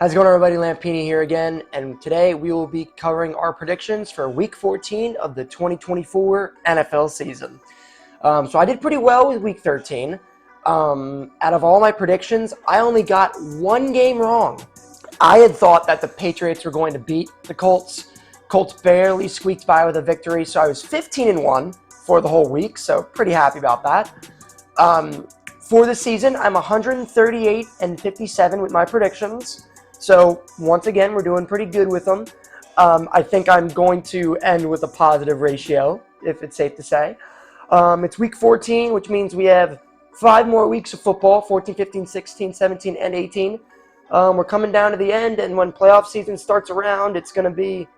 How's it going, everybody? Lampini here again, and today we will be covering our predictions for Week 14 of the 2024 NFL season. So I did pretty well with Week 13. Out of all my predictions, I only got one game wrong. I had thought that the Patriots were going to beat the Colts. Colts barely squeaked by with a victory, so I was 15-1 for the whole week, so pretty happy about that. For the season, I'm 138-57 with my predictions. So once again, we're doing pretty good with them. I think I'm going to end with a positive ratio, if it's safe to say. It's week 14, which means we have 5 more weeks of football, 14, 15, 16, 17, and 18. We're coming down to the end, and when playoff season starts around, it's going to be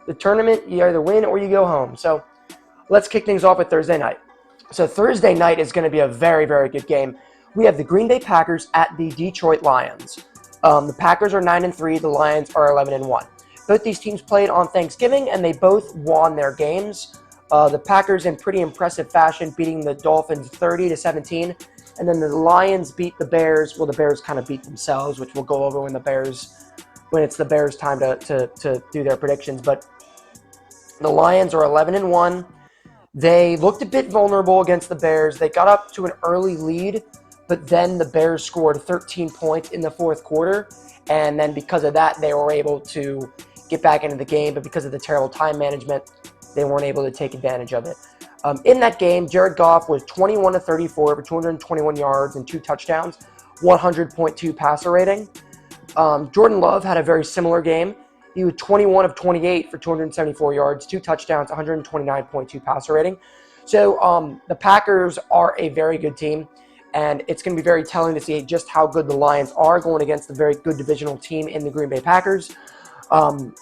the tournament. You either win or you go home. So let's kick things off with Thursday night. So Thursday night is going to be a very, very good game. We have the Green Bay Packers at the Detroit Lions. The Packers are 9-3. The Lions are 11-1. Both these teams played on Thanksgiving, and they both won their games. The Packers in pretty impressive fashion, beating the Dolphins 30-17, and then the Lions beat the Bears. Well, the Bears kind of beat themselves, which we'll go over when it's the Bears' time to do their predictions. But the Lions are 11-1. They looked a bit vulnerable against the Bears. They got up to an early lead, but then the Bears scored 13 points in the fourth quarter, and then because of that, they were able to get back into the game, but because of the terrible time management, they weren't able to take advantage of it. In that game, Jared Goff was 21-34 for 221 yards and 2 touchdowns, 100.2 passer rating. Jordan Love had a very similar game. He was 21 of 28 for 274 yards, 2 touchdowns, 129.2 passer rating. So the Packers are a very good team, and it's going to be very telling to see just how good the Lions are going against a very good divisional team in the Green Bay Packers.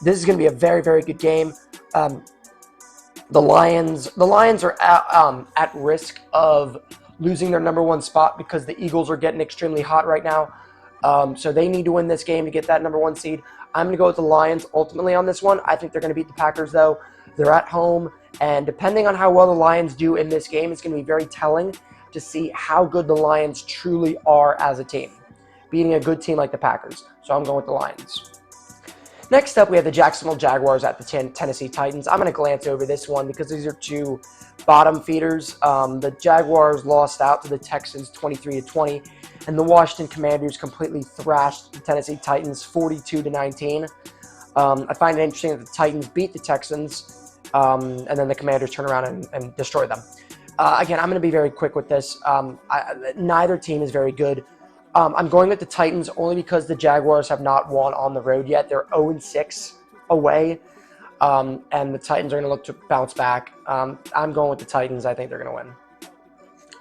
This is going to be a very, very good game. The Lions are at risk of losing their number 1 spot because the Eagles are getting extremely hot right now. So they need to win this game to get that number 1 seed. I'm going to go with the Lions ultimately on this one. I think they're going to beat the Packers, though. They're at home, and depending on how well the Lions do in this game, it's going to be very telling to see how good the Lions truly are as a team, beating a good team like the Packers. So I'm going with the Lions. Next up, we have the Jacksonville Jaguars at the Tennessee Titans. I'm going to glance over this one because these are 2 bottom feeders. The Jaguars lost out to the Texans 23-20, and the Washington Commanders completely thrashed the Tennessee Titans 42-19. I find it interesting that the Titans beat the Texans, and then the Commanders turn around and destroy them. Again, I'm going to be very quick with this. Neither team is very good. I'm going with the Titans only because the Jaguars have not won on the road yet. They're 0-6 away, and the Titans are going to look to bounce back. I'm going with the Titans. I think they're going to win.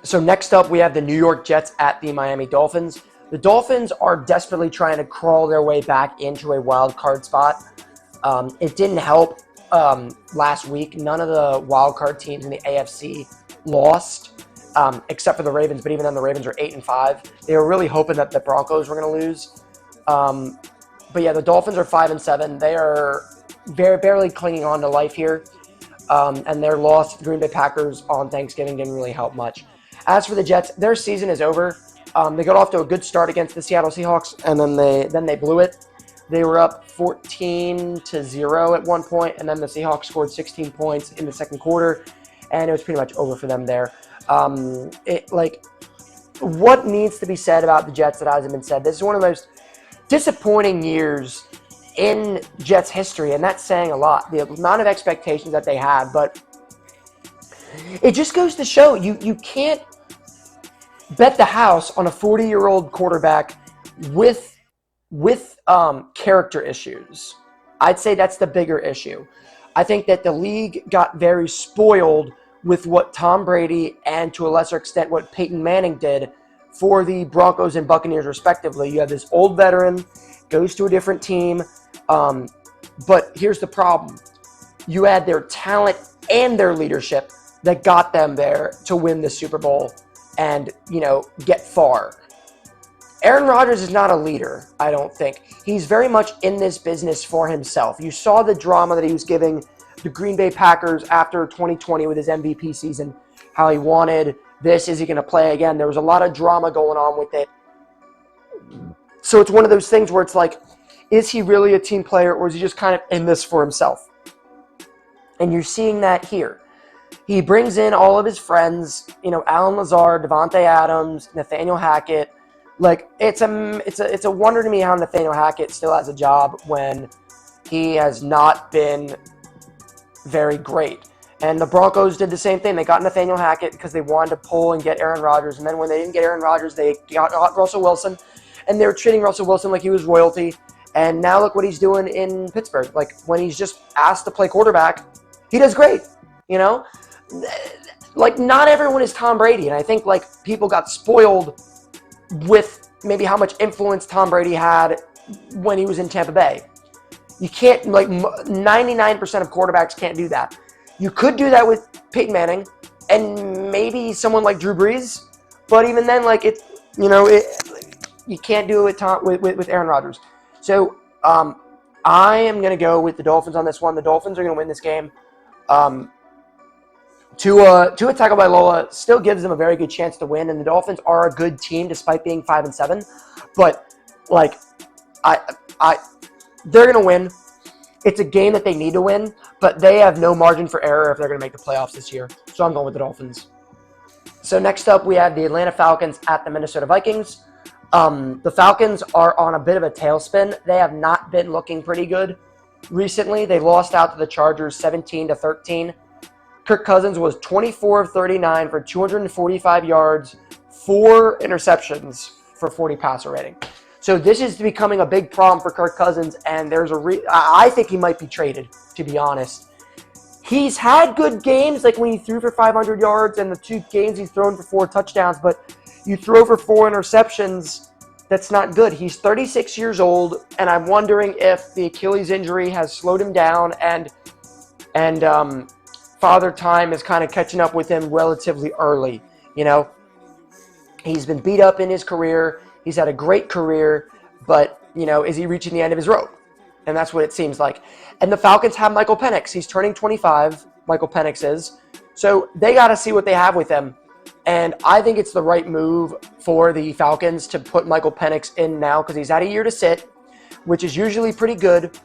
So next up, we have the New York Jets at the Miami Dolphins. The Dolphins are desperately trying to crawl their way back into a wild card spot. It didn't help last week. None of the wild card teams in the AFC lost, except for the Ravens, but even then the Ravens are 8-5. They were really hoping that the Broncos were going to lose. But yeah, the Dolphins are 5-7. They are barely clinging on to life here. And their loss to the Green Bay Packers on Thanksgiving didn't really help much. As for the Jets, their season is over. They got off to a good start against the Seattle Seahawks, and then they blew it. They were up 14-0 at one point, and then the Seahawks scored 16 points in the second quarter, and it was pretty much over for them there. What needs to be said about the Jets that hasn't been said? This is one of the most disappointing years in Jets history, and that's saying a lot. The amount of expectations that they had, but it just goes to show you can't bet the house on a 40-year-old quarterback with character issues. I'd say that's the bigger issue. I think that the league got very spoiled with what Tom Brady and to a lesser extent what Peyton Manning did for the Broncos and Buccaneers respectively. You have this old veteran, goes to a different team, but here's the problem. You add their talent and their leadership that got them there to win the Super Bowl and, get far. Aaron Rodgers is not a leader, I don't think. He's very much in this business for himself. You saw the drama that he was giving the Green Bay Packers after 2020 with his MVP season, how he wanted this, is he going to play again? There was a lot of drama going on with it. So it's one of those things where it's like, Is he really a team player, or is he just kind of in this for himself? And you're seeing that here. He brings in all of his friends, Alan Lazard, Devontae Adams, Nathaniel Hackett. Like, it's a wonder to me how Nathaniel Hackett still has a job when he has not been very great. And the Broncos did the same thing. They got Nathaniel Hackett because they wanted to pull and get Aaron Rodgers. And then when they didn't get Aaron Rodgers, they got Russell Wilson. And they were treating Russell Wilson like he was royalty. And now look what he's doing in Pittsburgh. Like, when he's just asked to play quarterback, he does great, Like, not everyone is Tom Brady. And I think, like, people got spoiled with maybe how much influence Tom Brady had when he was in Tampa Bay. You can't, 99% of quarterbacks can't do that. You could do that with Peyton Manning and maybe someone like Drew Brees, but even then, you can't do it with Aaron Rodgers. So I am going to go with the Dolphins on this one. The Dolphins are going to win this game. Tua Tagovailoa still gives them a very good chance to win, and the Dolphins are a good team despite being 5-7. But they're going to win. It's a game that they need to win, but they have no margin for error if they're going to make the playoffs this year. So I'm going with the Dolphins. So next up, we have the Atlanta Falcons at the Minnesota Vikings. The Falcons are on a bit of a tailspin. They have not been looking pretty good recently. They lost out to the Chargers 17-13. Kirk Cousins was 24 of 39 for 245 yards, 4 interceptions for 40 passer rating. So this is becoming a big problem for Kirk Cousins, and I think he might be traded, to be honest. He's had good games, like when he threw for 500 yards and the 2 games he's thrown for 4 touchdowns, but you throw for 4 interceptions, that's not good. He's 36 years old, and I'm wondering if the Achilles injury has slowed him down and Father Time is kind of catching up with him relatively early. He's been beat up in his career. He's had a great career, but, is he reaching the end of his rope? And that's what it seems like. And the Falcons have Michael Penix. He's turning 25, Michael Penix is. So they got to see what they have with him. And I think it's the right move for the Falcons to put Michael Penix in now because he's had a year to sit, which is usually pretty good.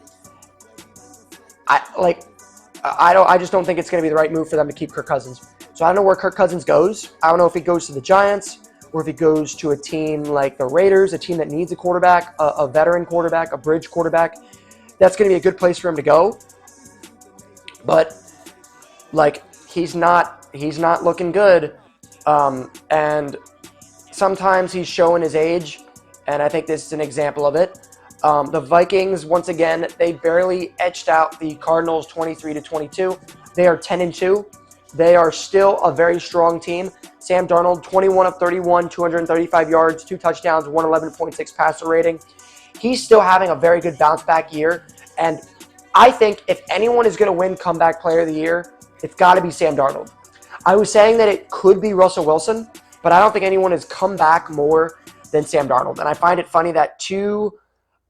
I just don't think it's going to be the right move for them to keep Kirk Cousins. So I don't know where Kirk Cousins goes. I don't know if he goes to the Giants or if he goes to a team like the Raiders, a team that needs a quarterback, a veteran quarterback, a bridge quarterback. That's going to be a good place for him to go. But, he's not looking good. And sometimes he's showing his age, and I think this is an example of it. The Vikings, once again, they barely edged out the Cardinals 23-22. They are 10-2. They are still a very strong team. Sam Darnold, 21 of 31, 235 yards, 2 touchdowns, 111.6 passer rating. He's still having a very good bounce-back year. And I think if anyone is going to win Comeback Player of the Year, it's got to be Sam Darnold. I was saying that it could be Russell Wilson, but I don't think anyone has come back more than Sam Darnold. And I find it funny that 2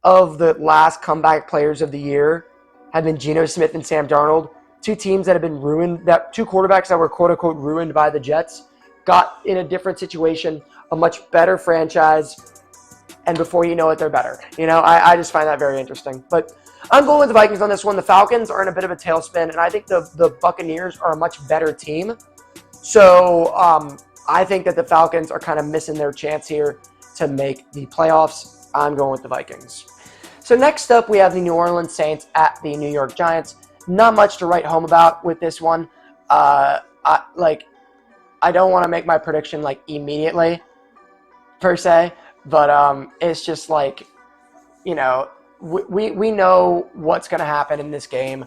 of the last Comeback Players of the Year have been Geno Smith and Sam Darnold. 2 teams that have been ruined, 2 quarterbacks that were quote-unquote ruined by the Jets, got in a different situation, a much better franchise, and before you know it, they're better. I just find that very interesting. But I'm going with the Vikings on this one. The Falcons are in a bit of a tailspin, and I think the Buccaneers are a much better team. So I think that the Falcons are kind of missing their chance here to make the playoffs. I'm going with the Vikings. So next up, we have the New Orleans Saints at the New York Giants. Not much to write home about with this one. I don't want to make my prediction immediately, per se, but it's just we know what's going to happen in this game.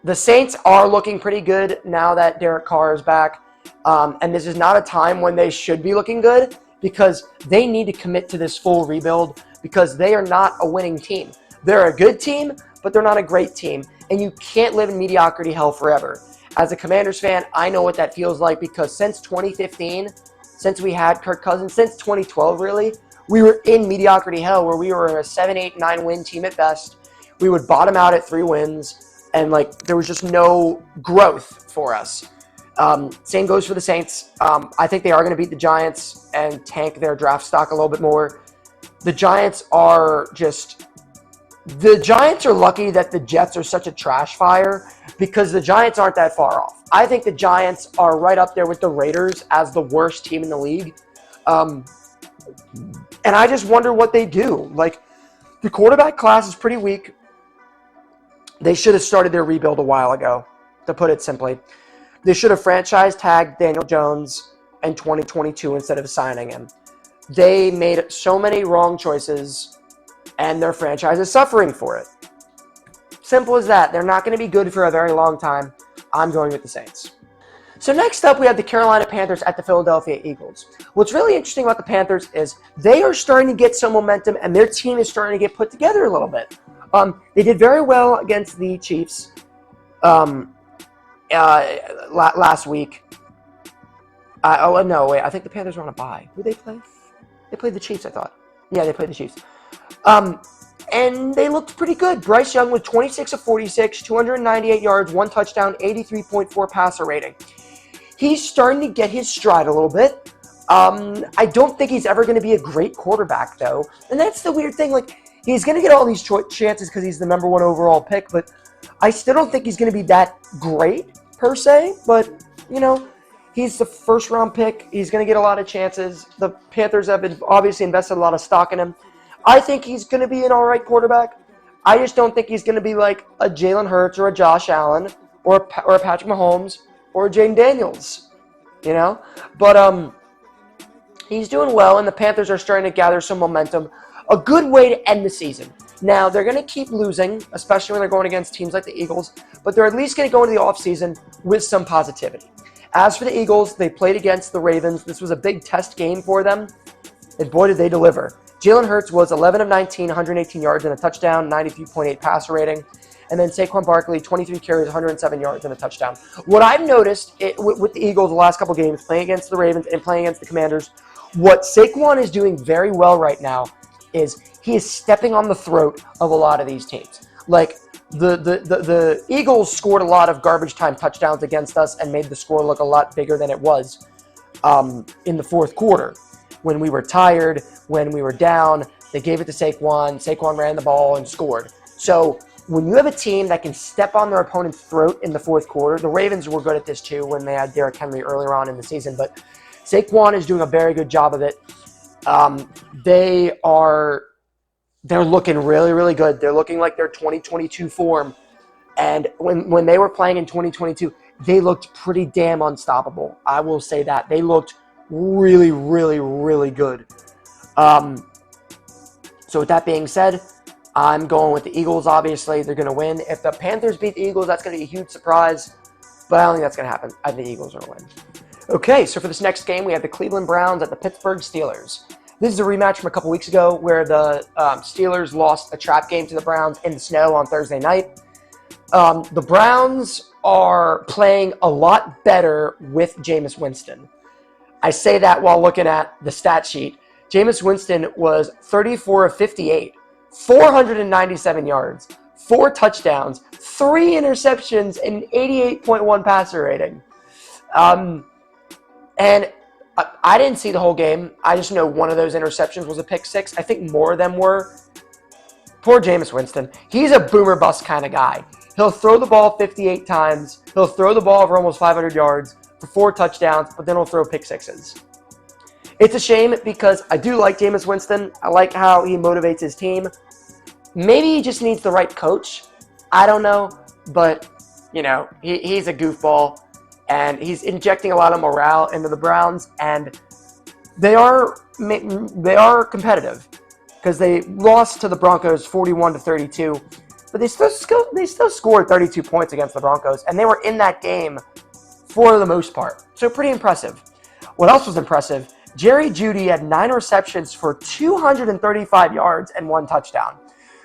The Saints are looking pretty good now that Derek Carr is back, and this is not a time when they should be looking good because they need to commit to this full rebuild because they are not a winning team. They're a good team, but they're not a great team, and you can't live in mediocrity hell forever. As a Commanders fan, I know what that feels like because since 2015, since we had Kirk Cousins, since 2012 really, we were in mediocrity hell where we were a 7, 8, 9 win team at best. We would bottom out at 3 wins, and there was just no growth for us. Same goes for the Saints. I think they are going to beat the Giants and tank their draft stock a little bit more. The Giants are just The Giants are lucky that the Jets are such a trash fire because the Giants aren't that far off. I think the Giants are right up there with the Raiders as the worst team in the league. And I just wonder what they do. Like, the quarterback class is pretty weak. They should have started their rebuild a while ago, to put it simply. They should have franchise tagged Daniel Jones in 2022 instead of signing him. They made so many wrong choices, and their franchise is suffering for it. Simple as that. They're not going to be good for a very long time. I'm going with the Saints. So next up, we have the Carolina Panthers at the Philadelphia Eagles. What's really interesting about the Panthers is they are starting to get some momentum, and their team is starting to get put together a little bit. They did very well against the Chiefs last week. I think the Panthers were on a bye. Who did they play? They played the Chiefs, I thought. Yeah, they played the Chiefs. And they looked pretty good. Bryce Young with 26 of 46, 298 yards, 1 touchdown, 83.4 passer rating. He's starting to get his stride a little bit. I don't think he's ever going to be a great quarterback, though. And that's the weird thing. Like, he's going to get all these chances because he's the number 1 overall pick, but I still don't think he's going to be that great, per se. But, he's the first-round pick. He's going to get a lot of chances. The Panthers have obviously invested a lot of stock in him. I think he's going to be an all right quarterback. I just don't think he's going to be like a Jalen Hurts or a Josh Allen or a Patrick Mahomes or a Jaden Daniels, But he's doing well, and the Panthers are starting to gather some momentum. A good way to end the season. Now, they're going to keep losing, especially when they're going against teams like the Eagles, but they're at least going to go into the offseason with some positivity. As for the Eagles, they played against the Ravens. This was a big test game for them, and boy, did they deliver. Jalen Hurts was 11 of 19, 118 yards and a touchdown, 93.8 passer rating. And then Saquon Barkley, 23 carries, 107 yards and a touchdown. What I've noticed with the Eagles the last couple games, playing against the Ravens and playing against the Commanders, what Saquon is doing very well right now is he is stepping on the throat of a lot of these teams. Like, the Eagles scored a lot of garbage time touchdowns against us and made the score look a lot bigger than it was in the fourth quarter. When we were tired, when we were down, they gave it to Saquon. Saquon ran the ball and scored. So when you have a team that can step on their opponent's throat in the fourth quarter, the Ravens were good at this too when they had Derrick Henry earlier on in the season, but Saquon is doing a very good job of it. They're looking really, really good. They're looking like their 2022 form. And when they were playing in 2022, they looked pretty damn unstoppable. I will say that. They looked really, really, really good. So with that being said, I'm going with the Eagles, obviously. They're going to win. If the Panthers beat the Eagles, that's going to be a huge surprise. But I don't think that's going to happen. I think the Eagles are going to win. Okay, so for this next game, we have the Cleveland Browns at the Pittsburgh Steelers. This is a rematch from a couple weeks ago where the Steelers lost a trap game to the Browns in the snow on Thursday night. The Browns are playing a lot better with Jameis Winston. I say that while looking at the stat sheet. Jameis Winston was 34 of 58, 497 yards, 4 touchdowns, 3 interceptions, and an 88.1 passer rating. And I didn't see the whole game. I just know one of those interceptions was a pick six. I think more of them were. Poor Jameis Winston. He's a boomer bust kind of guy. He'll throw the ball 58 times. He'll throw the ball for almost 500 yards for 4 touchdowns, but then he'll throw pick sixes. It's a shame because I do like Jameis Winston. I like how he motivates his team. Maybe he just needs the right coach. I don't know, but, he's a goofball. And he's injecting a lot of morale into the Browns, and they are competitive because they lost to the Broncos 41-32, but they still scored 32 points against the Broncos, and they were in that game for the most part. So pretty impressive. What else was impressive? Jerry Jeudy had 9 receptions for 235 yards and 1 touchdown.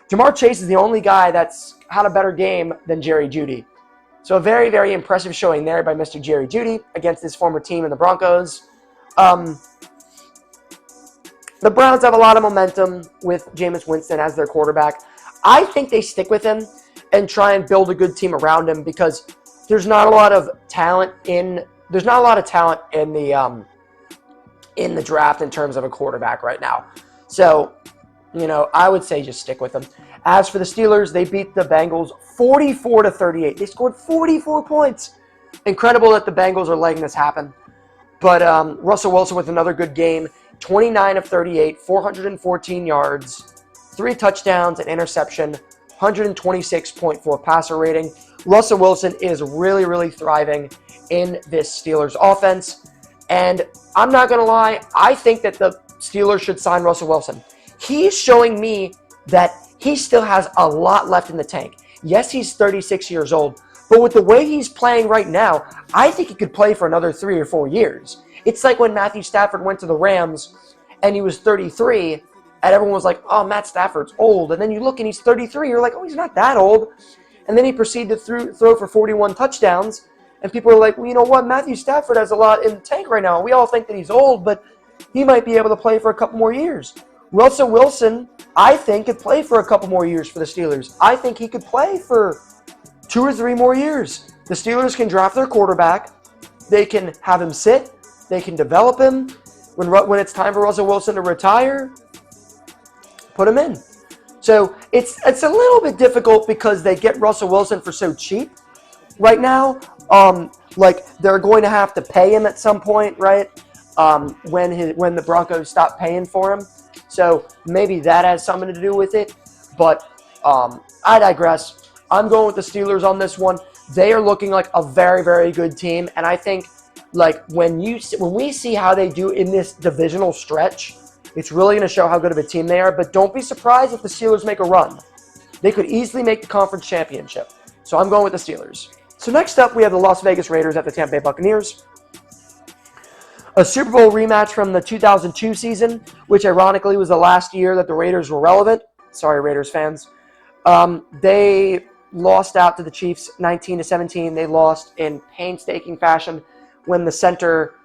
Jamar Chase is the only guy that's had a better game than Jerry Jeudy. So a very, very impressive showing there by Mr. Jerry Jeudy against his former team in the Broncos. The Browns have a lot of momentum with Jameis Winston as their quarterback. I think they stick with him and try and build a good team around him because there's not a lot of talent in the draft in terms of a quarterback right now. So I would say just stick with them. As for the Steelers, they beat the Bengals 44-38. They scored 44 points. Incredible that the Bengals are letting this happen. But Russell Wilson with another good game, 29 of 38, 414 yards, 3 touchdowns, an interception, 126.4 passer rating. Russell Wilson is really, really thriving in this Steelers offense. And I'm not going to lie, I think that the Steelers should sign Russell Wilson. He's showing me that he still has a lot left in the tank. Yes, he's 36 years old, but with the way he's playing right now, I think he could play for another 3 or 4 years. It's like when Matthew Stafford went to the Rams and he was 33, and everyone was like, oh, Matt Stafford's old. And then you look and he's 33. You're like, oh, he's not that old. And then he proceeded to throw for 41 touchdowns. And people are like, well, you know what? Matthew Stafford has a lot in the tank right now. We all think that he's old, but he might be able to play for a couple more years. Russell Wilson, I think, could play for a couple more years for the Steelers. I think he could play for 2 or 3 more years. The Steelers can draft their quarterback. They can have him sit. They can develop him. When it's time for Russell Wilson to retire, put him in. So it's a little bit difficult because they get Russell Wilson for so cheap right now. Like they're going to have to pay him at some point, right? When the Broncos stop paying for him. So maybe that has something to do with it. But I digress. I'm going with the Steelers on this one. They are looking like a very, very good team. And I think like when we see how they do in this divisional stretch, it's really going to show how good of a team they are. But don't be surprised if the Steelers make a run. They could easily make the conference championship. So I'm going with the Steelers. So next up, we have the Las Vegas Raiders at the Tampa Bay Buccaneers. A Super Bowl rematch from the 2002 season, which ironically was the last year that the Raiders were relevant. Sorry, Raiders fans. They lost out to the Chiefs 19-17. They lost in painstaking fashion when the center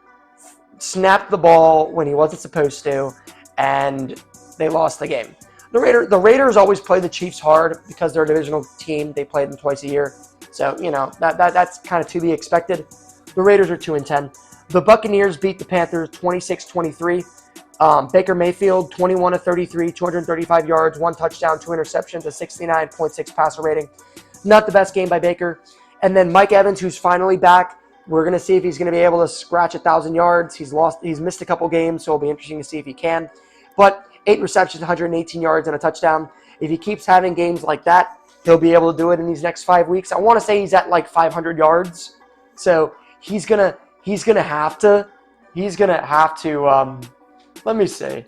snapped the ball when he wasn't supposed to, and they lost the game. The Raiders always play the Chiefs hard because they're a divisional team. They play them twice a year. So, that's kind of to be expected. The Raiders are 2-10. The Buccaneers beat the Panthers 26-23. Baker Mayfield, 21 of 33, 235 yards, 1 touchdown, 2 interceptions, a 69.6 passer rating. Not the best game by Baker. And then Mike Evans, who's finally back. We're going to see if he's going to be able to scratch 1,000 yards. He's missed a couple games, so it'll be interesting to see if he can. But 8 receptions, 118 yards, and a touchdown. If he keeps having games like that, he'll be able to do it in these next 5 weeks. I want to say he's at like 500 yards. So he's gonna have to. Let me see.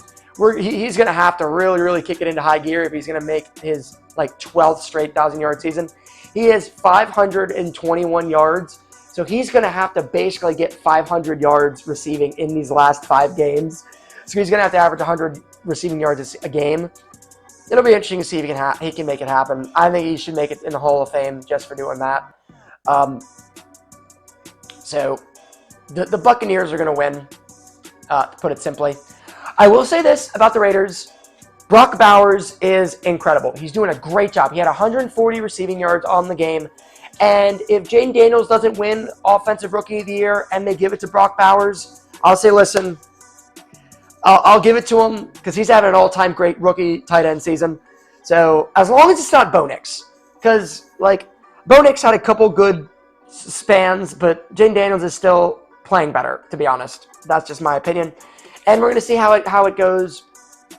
He's gonna have to really, really kick it into high gear if he's gonna make his like 12th straight 1,000-yard season. He has 521 yards. So he's going to have to basically get 500 yards receiving in these last 5 games. So he's going to have to average 100 receiving yards a game. It'll be interesting to see if he can make it happen. I think he should make it in the Hall of Fame just for doing that. So the Buccaneers are going to win, to put it simply. I will say this about the Raiders. Brock Bowers is incredible. He's doing a great job. He had 140 receiving yards on the game. And if Jaden Daniels doesn't win Offensive Rookie of the Year and they give it to Brock Bowers, I'll say, listen, I'll give it to him because he's having an all-time great rookie tight end season. So as long as it's not Bo Nix, because like Bo Nix had a couple good spans, but Jaden Daniels is still playing better, to be honest. That's just my opinion. And we're going to see how it goes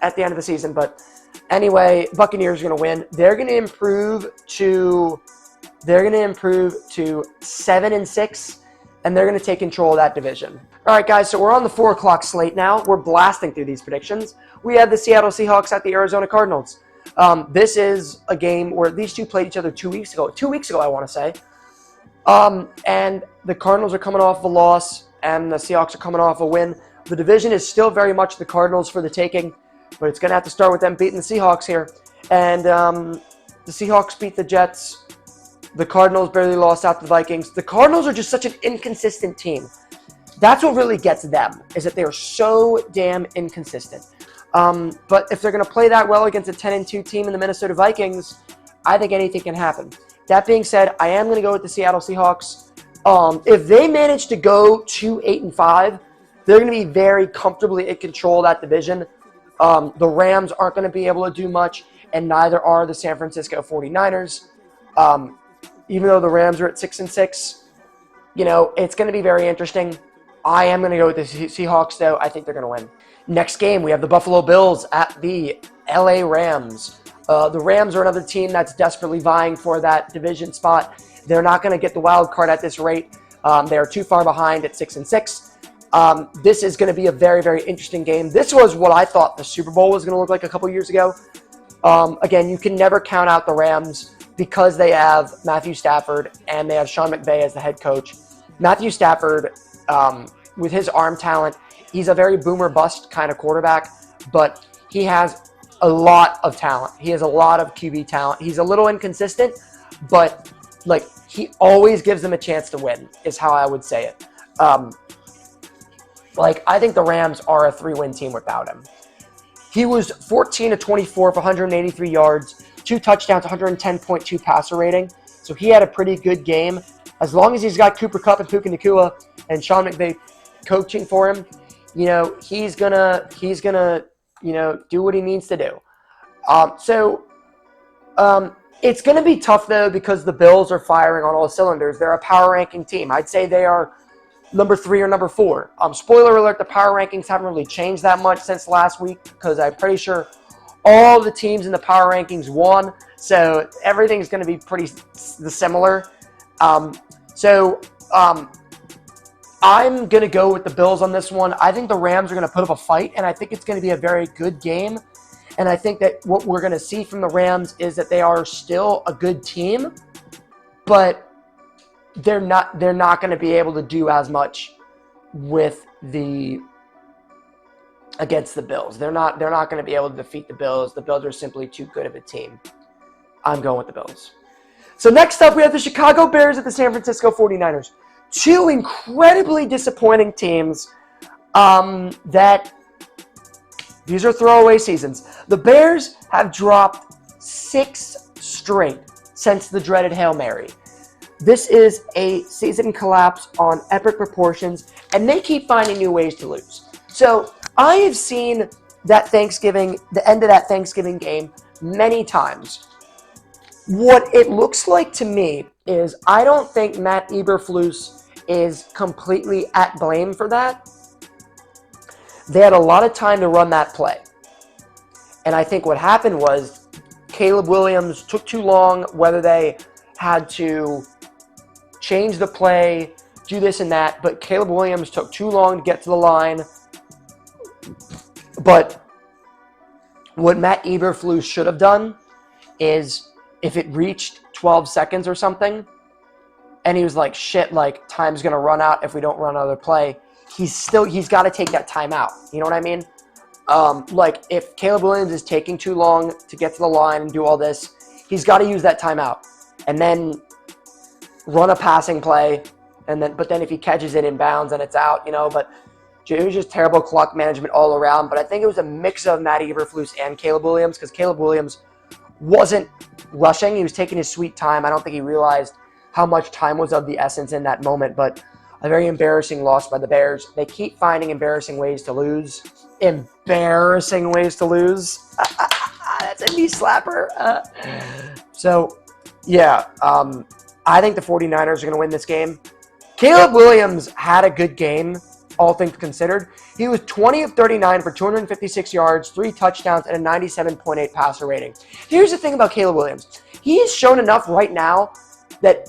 at the end of the season. But anyway, Buccaneers are going to win. They're going to improve to 7-6, and they're going to take control of that division. All right, guys, so we're on the 4 o'clock slate now. We're blasting through these predictions. We have the Seattle Seahawks at the Arizona Cardinals. This is a game where these two played each other 2 weeks ago. 2 weeks ago, I want to say. And the Cardinals are coming off a loss, and the Seahawks are coming off a win. The division is still very much the Cardinals for the taking, but it's going to have to start with them beating the Seahawks here. And the Seahawks beat the Jets. The Cardinals barely lost out to the Vikings. The Cardinals are just such an inconsistent team. That's what really gets them, is that they're so damn inconsistent. But if they're going to play that well against a 10-2 team in the Minnesota Vikings, I think anything can happen. That being said, I am going to go with the Seattle Seahawks. If they manage to go to 8-5, they're going to be very comfortably in control of that division. The Rams aren't going to be able to do much, and neither are the San Francisco 49ers. Even though the Rams are at 6-6, it's going to be very interesting. I am going to go with the Seahawks, though. I think they're going to win. Next game, we have the Buffalo Bills at the LA Rams. The Rams are another team that's desperately vying for that division spot. They're not going to get the wild card at this rate. They are too far behind at 6-6. This is going to be a very, very interesting game. This was what I thought the Super Bowl was going to look like a couple years ago. Again, you can never count out the Rams because they have Matthew Stafford and they have Sean McVay as the head coach. Matthew Stafford, with his arm talent, he's a very boomer bust kind of quarterback, but he has a lot of talent. He has a lot of QB talent. He's a little inconsistent, but he always gives them a chance to win, is how I would say it. I think the Rams are a 3-win team without him. He was 14-24 for 183 yards, 2 touchdowns, 110.2 passer rating. So he had a pretty good game. As long as he's got Cooper Kupp and Puka Nacua and Sean McVay coaching for him, he's gonna do what he needs to do. It's gonna be tough though because the Bills are firing on all cylinders. They're a power ranking team. I'd say they are number 3 or number 4. Spoiler alert: the power rankings haven't really changed that much since last week because I'm pretty sure all the teams in the power rankings won. So everything's going to be pretty similar. I'm going to go with the Bills on this one. I think the Rams are going to put up a fight, and I think it's going to be a very good game. And I think that what we're going to see from the Rams is that they are still a good team, but they're not going to be able to do as much against the Bills. They're not going to be able to defeat the Bills. The Bills are simply too good of a team. I'm going with the Bills. So next up, we have the Chicago Bears at the San Francisco 49ers. Two incredibly disappointing teams that these are throwaway seasons. The Bears have dropped 6 straight since the dreaded Hail Mary. This is a season collapse on epic proportions, and they keep finding new ways to lose. So I have seen the end of that Thanksgiving game many times. What it looks like to me is I don't think Matt Eberflus is completely at blame for that. They had a lot of time to run that play. And I think what happened was Caleb Williams took too long, whether they had to change the play, do this and that, but Caleb Williams took too long to get to the line. But what Matt Eberflus should have done is if it reached 12 seconds or something, and he was like, shit, time's going to run out if we don't run another play, he's got to take that time out. You know what I mean? If Caleb Williams is taking too long to get to the line and do all this, he's got to use that timeout and then run a passing play. But then if he catches it in bounds and it's out, but it was just terrible clock management all around. But I think it was a mix of Matt Eberflus and Caleb Williams because Caleb Williams wasn't rushing. He was taking his sweet time. I don't think he realized how much time was of the essence in that moment. But a very embarrassing loss by the Bears. They keep finding embarrassing ways to lose. Embarrassing ways to lose. That's a knee slapper. I think the 49ers are going to win this game. Caleb Williams had a good game, all things considered. He was 20 of 39 for 256 yards, 3 touchdowns, and a 97.8 passer rating. Here's the thing about Caleb Williams. He has shown enough right now that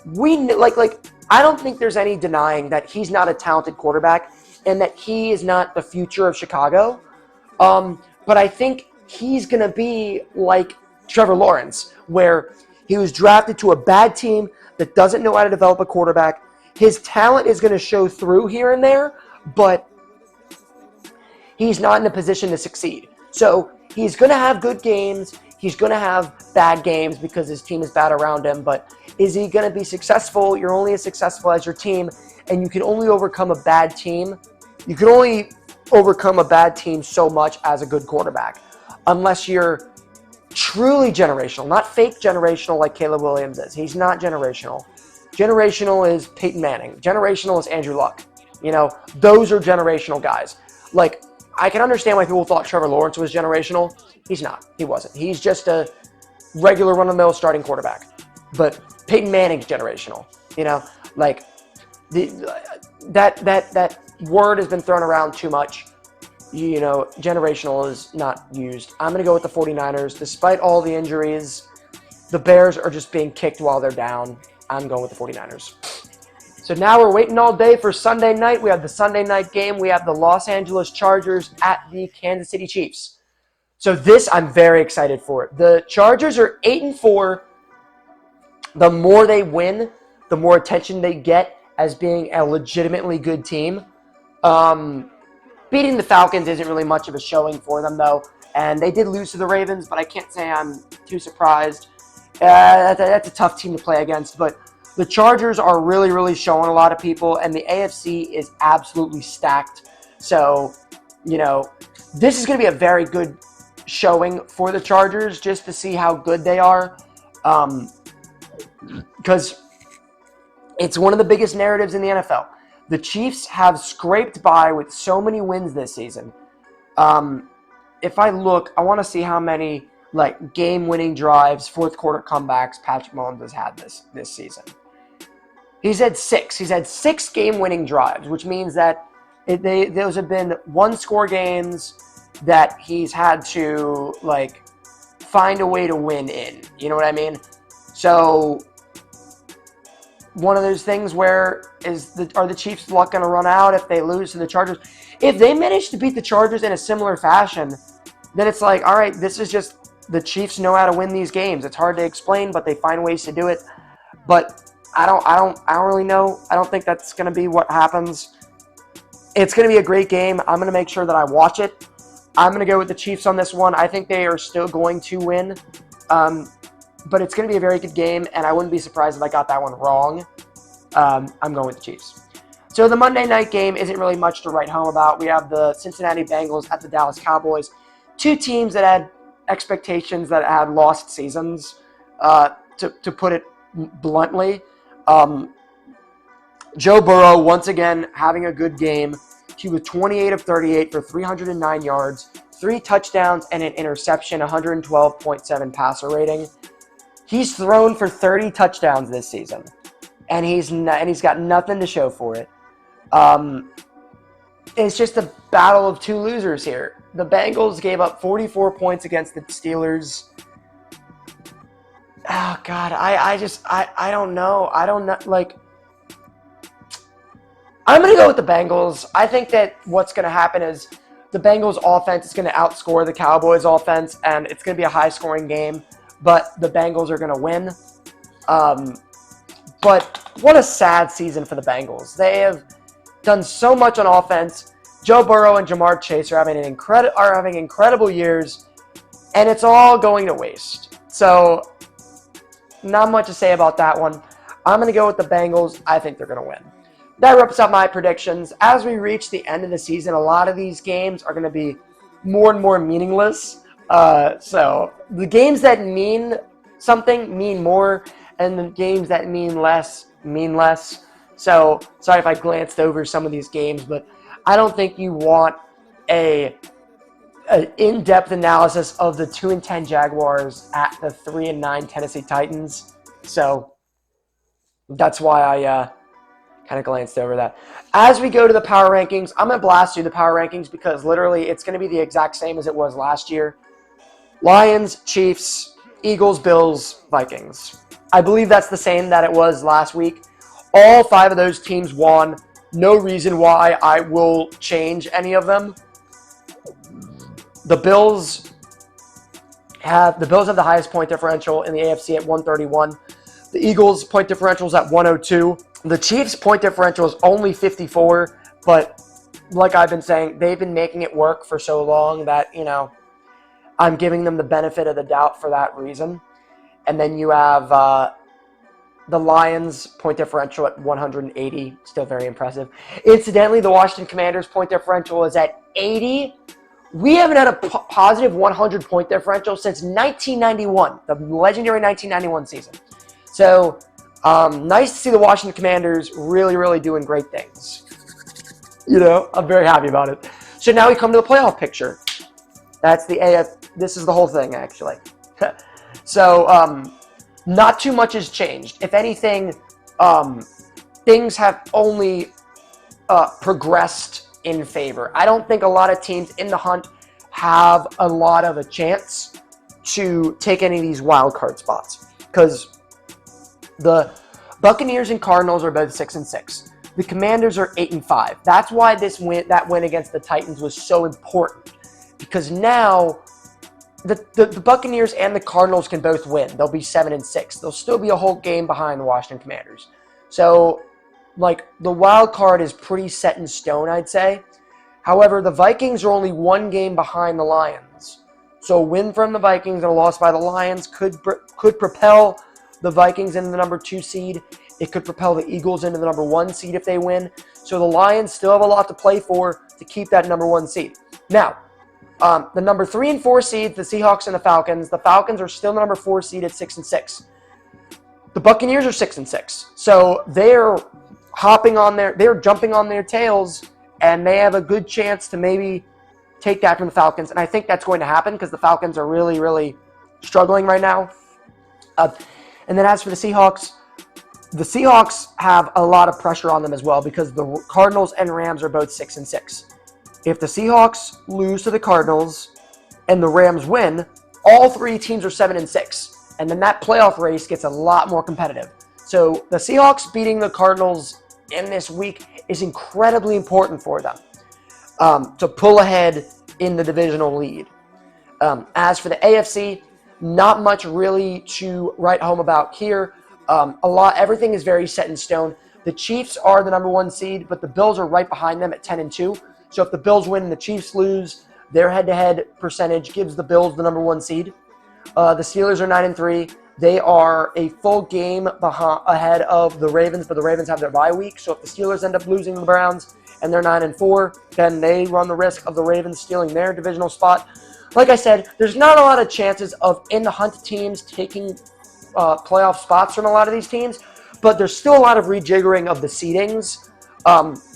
I don't think there's any denying that he's not a talented quarterback and that he is not the future of Chicago. But I think he's going to be like Trevor Lawrence, where he was drafted to a bad team that doesn't know how to develop a quarterback. His talent is going to show through here and there, but he's not in a position to succeed. So he's going to have good games. He's going to have bad games because his team is bad around him. But is he going to be successful? You're only as successful as your team, and you can only overcome a bad team. You can only overcome a bad team so much as a good quarterback, unless you're truly generational, not fake generational like Caleb Williams is. He's not generational. Generational is Peyton Manning. Generational is Andrew Luck. Those are generational guys. I can understand why people thought Trevor Lawrence was generational. He's not. He wasn't. He's just a regular run-of-the-mill starting quarterback. But Peyton Manning's generational. You know, like the that word has been thrown around too much. You know, generational is not used. I'm going to go with the 49ers. Despite all the injuries, the Bears are just being kicked while they're down. I'm going with the 49ers. So now we're waiting all day for Sunday night. We have the Sunday night game. We have the Los Angeles Chargers at the Kansas City Chiefs. So this I'm very excited for. The Chargers are 8-4. The more they win, the more attention they get as being a legitimately good team. Beating the Falcons isn't really much of a showing for them, though. And they did lose to the Ravens, but I can't say I'm too surprised. That's a tough team to play against. But the Chargers are really, really showing a lot of people, and the AFC is absolutely stacked. So, you know, this is going to be a very good showing for the Chargers just to see how good they are. Because it's one of the biggest narratives in the NFL. The Chiefs have scraped by with so many wins this season. If I look, I want to see how many game-winning drives, fourth-quarter comebacks Patrick Mahomes has had this season. He's had 6. He's had 6 game-winning drives, which means that those have been one-score games that he's had to find a way to win in. You know what I mean? So one of those things where are the Chiefs' luck going to run out if they lose to the Chargers? If they manage to beat the Chargers in a similar fashion, then it's like, all right, this is just the Chiefs know how to win these games. It's hard to explain, but they find ways to do it. But I don't really know. I don't think that's going to be what happens. It's going to be a great game. I'm going to make sure that I watch it. I'm going to go with the Chiefs on this one. I think they are still going to win. But it's going to be a very good game, and I wouldn't be surprised if I got that one wrong. I'm going with the Chiefs. So the Monday night game isn't really much to write home about. We have the Cincinnati Bengals at the Dallas Cowboys. Two teams that had expectations that had lost seasons, to put it bluntly. Joe Burrow, once again, having a good game. He was 28 of 38 for 309 yards, 3 touchdowns, and an interception, 112.7 passer rating. He's thrown for 30 touchdowns this season, and he's got nothing to show for it. It's just a battle of two losers here. The Bengals gave up 44 points against the Steelers. Oh, God, I don't know. I don't know. I'm going to go with the Bengals. I think that what's going to happen is the Bengals offense is going to outscore the Cowboys offense, and it's going to be a high-scoring game, but the Bengals are going to win. But what a sad season for the Bengals. They have done so much on offense. Joe Burrow and Jamar Chase are having incredible years, and it's all going to waste. So, not much to say about that one. I'm going to go with the Bengals. I think they're going to win. That wraps up my predictions. As we reach the end of the season, a lot of these games are going to be more and more meaningless. So the games that mean something mean more, and the games that mean less mean less. So sorry if I glanced over some of these games, but I don't think you want an in-depth analysis of the 2-10 Jaguars at the 3-9 Tennessee Titans. So that's why I kind of glanced over that. As we go to the power rankings, I'm going to blast through the power rankings because literally it's going to be the exact same as it was last year. Lions, Chiefs, Eagles, Bills, Vikings. I believe that's the same that it was last week. All 5 of those teams won. No reason why I will change any of them. The Bills have the highest point differential in the AFC at 131. The Eagles' point differential is at 102. The Chiefs' point differential is only 54, but like I've been saying, they've been making it work for so long that, I'm giving them the benefit of the doubt for that reason. And then you have the Lions' point differential at 180, still very impressive. Incidentally, the Washington Commanders' point differential is at 80. We haven't had a positive 100 point differential since 1991, the legendary 1991 season. So, nice to see the Washington Commanders really, really doing great things. I'm very happy about it. So now we come to the playoff picture. That's the AF. This is the whole thing, actually. So not too much has changed. If anything, things have only progressed in favor. I don't think a lot of teams in the hunt have a lot of a chance to take any of these wild card spots, because the Buccaneers and Cardinals are both 6-6. The Commanders are 8-5. That's why that win against the Titans was so important, because now the Buccaneers and the Cardinals can both win. They'll be 7-6. They'll still be a whole game behind the Washington Commanders. So, like, the wild card is pretty set in stone, I'd say. However, the Vikings are only one game behind the Lions. So a win from the Vikings and a loss by the Lions could propel the Vikings into the number 2 seed. It could propel the Eagles into the number 1 seed if they win. So the Lions still have a lot to play for to keep that number 1 seed. Now, the number 3 and 4 seeds, the Seahawks and the Falcons are still the number 4 seed at 6-6. The Buccaneers are 6-6. So they're jumping on their tails, and they have a good chance to maybe take that from the Falcons. And I think that's going to happen because the Falcons are really, really struggling right now. And then as for the Seahawks have a lot of pressure on them as well, because the Cardinals and Rams are both 6-6. If the Seahawks lose to the Cardinals and the Rams win, all 3 teams are 7-6. And then that playoff race gets a lot more competitive. So the Seahawks beating the Cardinals in this week is incredibly important for them to pull ahead in the divisional lead. As for the AFC, not much really to write home about here. Everything is very set in stone. The Chiefs are the number 1 seed, but the Bills are right behind them at 10-2. So if the Bills win and the Chiefs lose, their head-to-head percentage gives the Bills the number 1 seed. The Steelers are 9-3. They are a full game ahead of the Ravens, but the Ravens have their bye week. So if the Steelers end up losing to the Browns and they're 9-4, then they run the risk of the Ravens stealing their divisional spot. Like I said, there's not a lot of chances of in the hunt teams taking playoff spots from a lot of these teams, but there's still a lot of rejiggering of the seedings.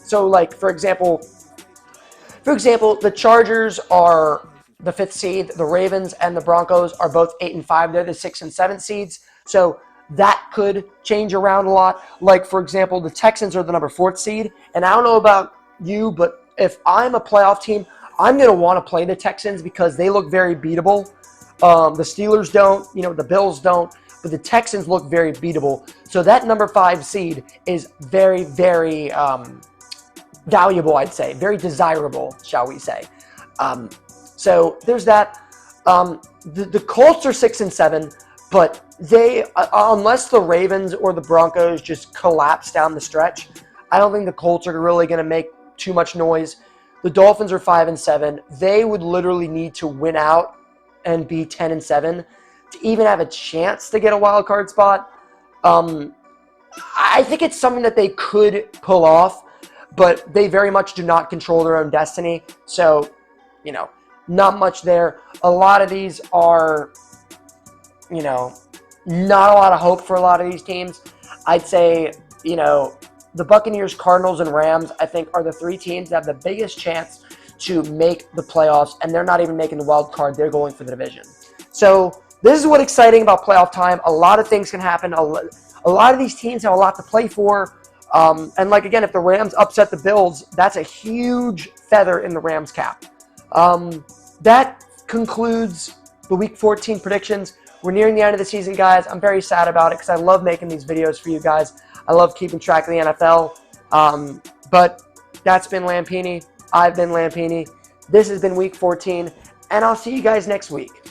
So, like, for example, the Chargers are the 5th seed. The Ravens and the Broncos are both 8-5. They're the 6 and 7 seeds. So that could change around a lot. Like, for example, the Texans are the number 4th seed. And I don't know about you, but if I'm a playoff team, I'm going to want to play the Texans because they look very beatable. The Steelers don't, the Bills don't, but the Texans look very beatable. So that number 5 seed is very, very valuable, I'd say. Very desirable, shall we say. So there's that. The Colts are 6 and 7, but they, unless the Ravens or the Broncos just collapse down the stretch, I don't think the Colts are really going to make too much noise. The Dolphins are 5 and 7. They would literally need to win out and be 10 and 7 to even have a chance to get a wild card spot. I think it's something that they could pull off, but they very much do not control their own destiny. So, not much there. A lot of these are, not a lot of hope for a lot of these teams. I'd say, the Buccaneers, Cardinals, and Rams, I think, are the 3 teams that have the biggest chance to make the playoffs, and they're not even making the wild card. They're going for the division. So this is what's exciting about playoff time. A lot of things can happen. A lot of these teams have a lot to play for. And, again, if the Rams upset the Bills, that's a huge feather in the Rams' cap. That concludes the Week 14 predictions. We're nearing the end of the season, guys. I'm very sad about it because I love making these videos for you guys. I love keeping track of the NFL. But that's been Lampini. I've been Lampini. This has been Week 14, and I'll see you guys next week.